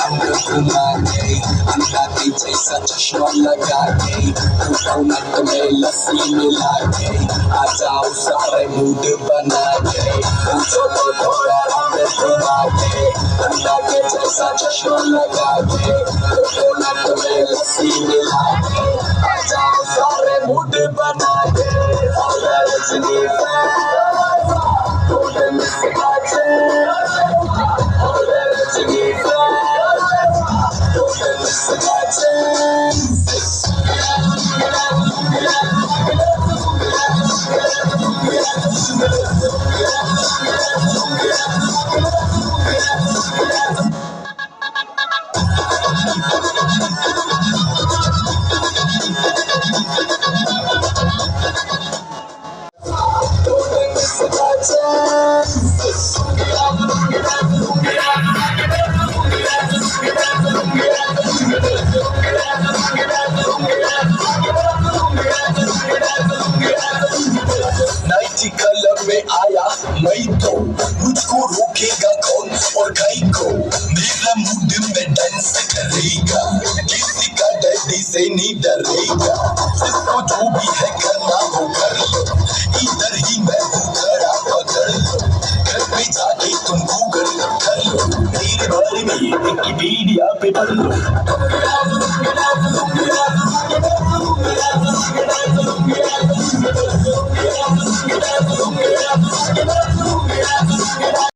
घुमा के अंडा के जैसा चश्मा लगा के कोकोनट में लस्सी मिला के आ जाओ सारे मूड बना के पूछो तो थोड़ा हमें घुमा के अंडा के जैसा चश्मा लगा के कोकोनट में लस्सी मिला के आ जाओ सारे मूड बना के और Rajni don't miss the nighty colour में आया मैं तो मुझको रोकेगा कौन और कहीं को मेरा मूड में डांस करेगा किसी का डैडी से नहीं डरेगा जिसको जो भी है करना वो कर लो इधर ही मैं हूँ खड़ा पकड़ लो घर पे जाके तुम गूगल कर लो मेरे बारे में विकिपीडिया पे पढ़ लो